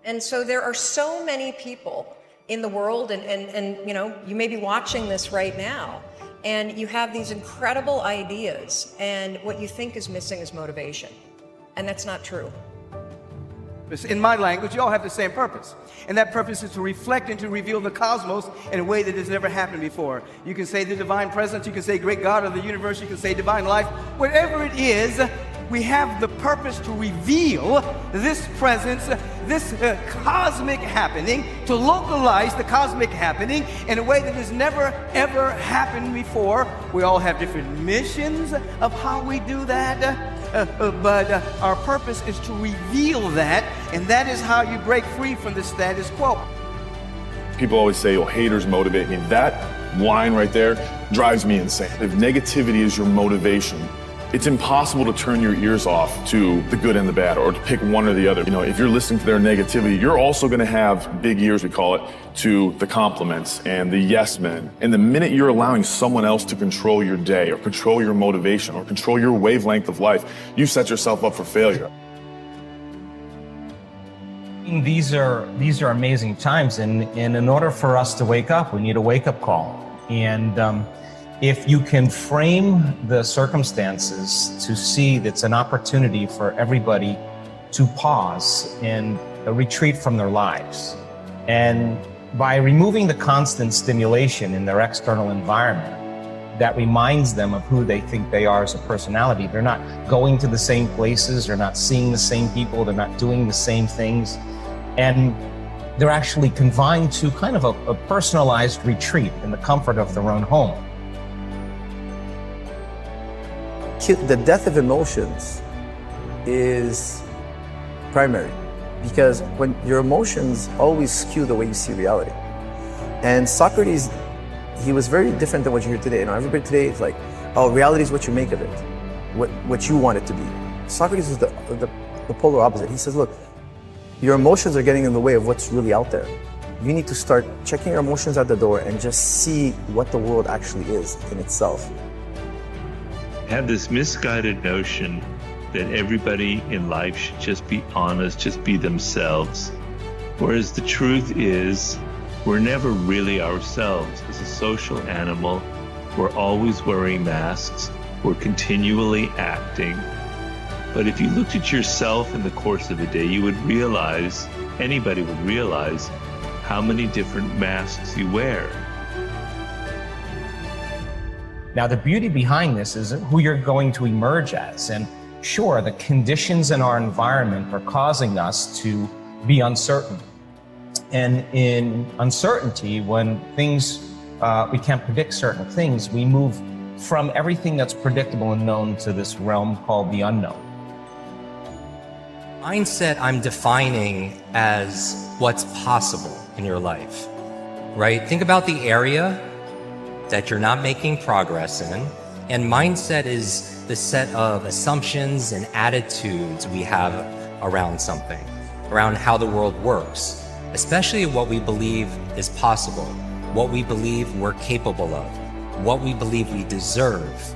And so there are so many people in the world, and you know, you may be watching this right now, and you have these incredible ideas, and what you think is missing is motivation. And that's not true. In my language, you all have the same purpose. And that purpose is to reflect and to reveal the cosmos in a way that has never happened before. You can say the divine presence, you can say great God of the universe, you can say divine life. Whatever it is, we have the purpose to reveal this presence, this cosmic happening, to localize the cosmic happening in a way that has never, ever happened before. We all have different missions of how we do that. But our purpose is to reveal that, and that is how you break free from the status quo. People always say, oh, haters motivate me. That line right there drives me insane. If negativity is your motivation, it's impossible to turn your ears off to the good and the bad, or to pick one or the other. You know, if you're listening to their negativity, you're also going to have big ears, we call it, to the compliments and the yes men. And the minute you're allowing someone else to control your day, or control your motivation, or control your wavelength of life, you set yourself up for failure. These are amazing times, and in order for us to wake up, we need a wake-up call. And if you can frame the circumstances to see that's an opportunity for everybody to pause and retreat from their lives. And by removing the constant stimulation in their external environment that reminds them of who they think they are as a personality, they're not going to the same places, they're not seeing the same people, they're not doing the same things. And they're actually confined to kind of a personalized retreat in the comfort of their own home. The death of emotions is primary, because when your emotions always skew the way you see reality. And Socrates, he was very different than what you hear today. You know, everybody today is like, oh, reality is what you make of it, what you want it to be. Socrates is the polar opposite. He says, look, your emotions are getting in the way of what's really out there. You need to start checking your emotions at the door and just see what the world actually is in itself. Have this misguided notion that everybody in life should just be honest, just be themselves. Whereas the truth is, we're never really ourselves. As a social animal, we're always wearing masks, we're continually acting. But if you looked at yourself in the course of a day, you would realize, anybody would realize, how many different masks you wear. Now, the beauty behind this is who you're going to emerge as. And sure, the conditions in our environment are causing us to be uncertain. And in uncertainty, when things, we can't predict certain things, we move from everything that's predictable and known to this realm called the unknown. Mindset I'm defining as what's possible in your life, right? Think about the area that you're not making progress in. And mindset is the set of assumptions and attitudes we have around something, around how the world works, especially what we believe is possible, what we believe we're capable of, what we believe we deserve.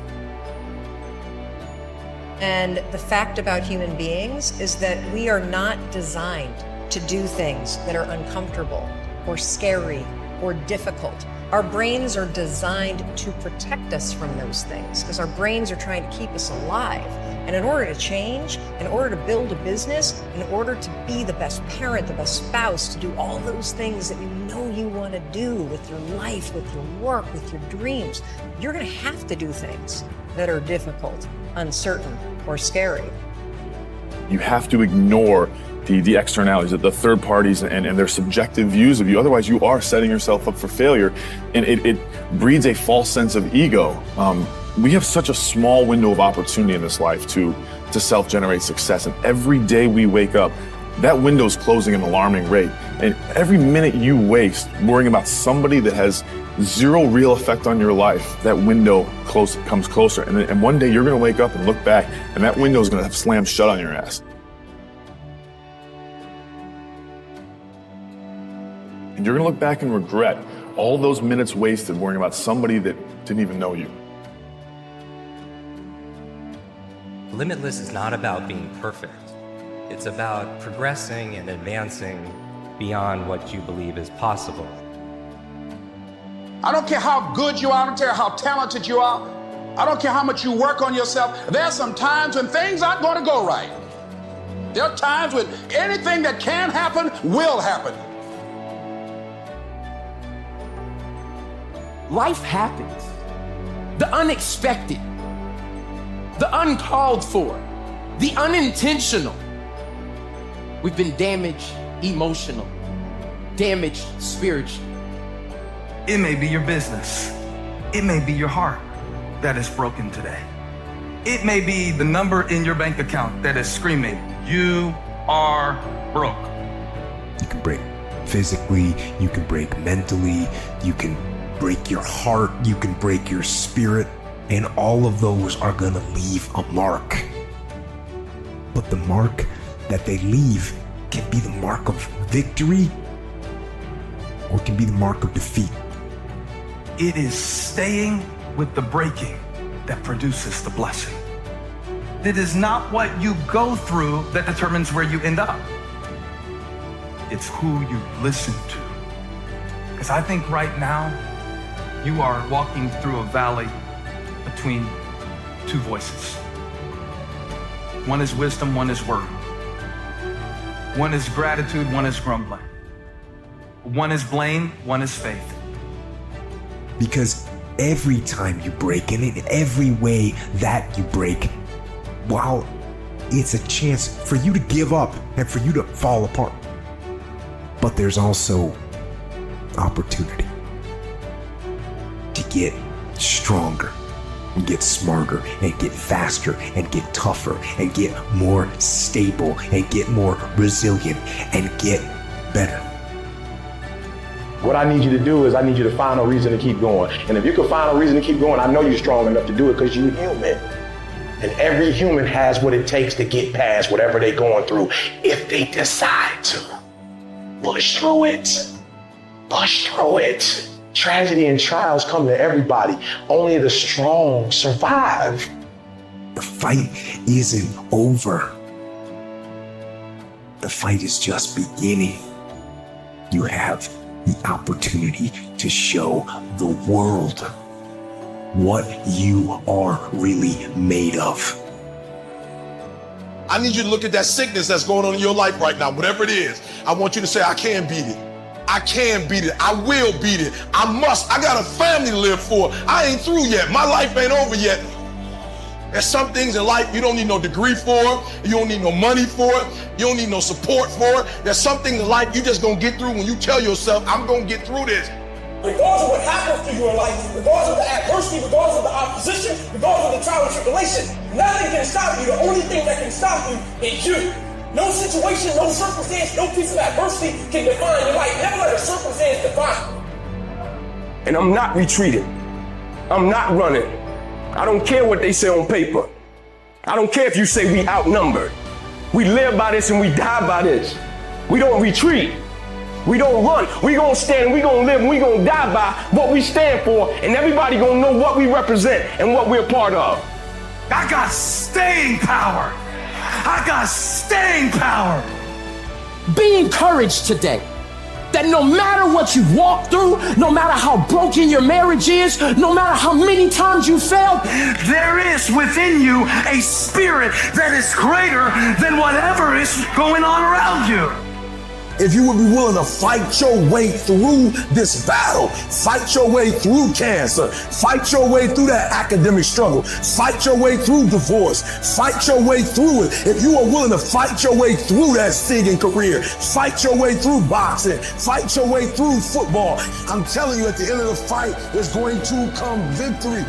And the fact about human beings is that we are not designed to do things that are uncomfortable or scary or difficult. Our brains are designed to protect us from those things because our brains are trying to keep us alive. And in order to change, in order to build a business, in order to be the best parent, the best spouse, to do all those things that you know you want to do with your life, with your work, with your dreams, you're going to have to do things that are difficult, uncertain, or scary. You have to ignore the externalities, the third parties and their subjective views of you. Otherwise, you are setting yourself up for failure, and it breeds a false sense of ego. We have such a small window of opportunity in this life to self-generate success, and every day we wake up, that window is closing at an alarming rate. And every minute you waste worrying about somebody that has zero real effect on your life, that window comes closer. And one day you're going to wake up and look back, and that window is going to have slammed shut on your ass. And you're going to look back and regret all those minutes wasted worrying about somebody that didn't even know you. Limitless is not about being perfect. It's about progressing and advancing beyond what you believe is possible. I don't care how good you are, I don't care how talented you are, I don't care how much you work on yourself. There are some times when things aren't going to go right. There are times when anything that can happen will happen. Life happens. The unexpected, the uncalled for, the unintentional. We've been damaged emotional, damaged spiritually. It may be your business. It may be your heart that is broken today. It may be the number in your bank account that is screaming, "You are broke." You can break physically, you can break mentally, you can break your heart, you can break your spirit, and all of those are gonna leave a mark. But the mark that they leave can be the mark of victory or it can be the mark of defeat. It is staying with the breaking that produces the blessing. It is not what you go through that determines where you end up. It's who you listen to. Because I think right now, you are walking through a valley between two voices. One is wisdom, one is word. One is gratitude, one is grumbling. One is blame, one is faith. Because every time you break, and in every way that you break, wow, it's a chance for you to give up and for you to fall apart. But there's also opportunity to get stronger and get smarter and get faster and get tougher and get more stable and get more resilient and get better. What I need you to do is I need you to find a reason to keep going. And if you can find a reason to keep going, I know you're strong enough to do it because you're human. And every human has what it takes to get past whatever they're going through if they decide to. Push through it. Push through it. Tragedy and trials come to everybody. Only the strong survive. The fight isn't over. The fight is just beginning. You have the opportunity to show the world what you are really made of. I need you to look at that sickness that's going on in your life right now, whatever it is. I want you to say, I can beat it. I can beat it. I will beat it. I must. I got a family to live for. I ain't through yet. My life ain't over yet. There's some things in life you don't need no degree for. You don't need no money for it. You don't need no support for it. There's some things in life you just gonna get through when you tell yourself, I'm gonna get through this. Regardless of what happens to you in life, regardless of the adversity, regardless of the opposition, regardless of the trial and tribulation, nothing can stop you. The only thing that can stop you is you. No situation, no circumstance, no piece of adversity can define your life. Never let a circumstance define you. And I'm not retreating. I'm not running. I don't care what they say on paper. I don't care if you say we outnumbered. We live by this and we die by this. We don't retreat. We don't run. We gonna stand, we gonna live, and we gonna die by what we stand for, and everybody gonna know what we represent and what we're a part of. I got staying power. I got staying power. Be encouraged today that no matter what you've walked through, no matter how broken your marriage is, no matter how many times you failed, there is within you a spirit that is greater than whatever is going on around you. If you would be willing to fight your way through this battle, fight your way through cancer, fight your way through that academic struggle, fight your way through divorce, fight your way through it. If you are willing to fight your way through that singing career, fight your way through boxing, fight your way through football, I'm telling you, at the end of the fight, there's going to come victory.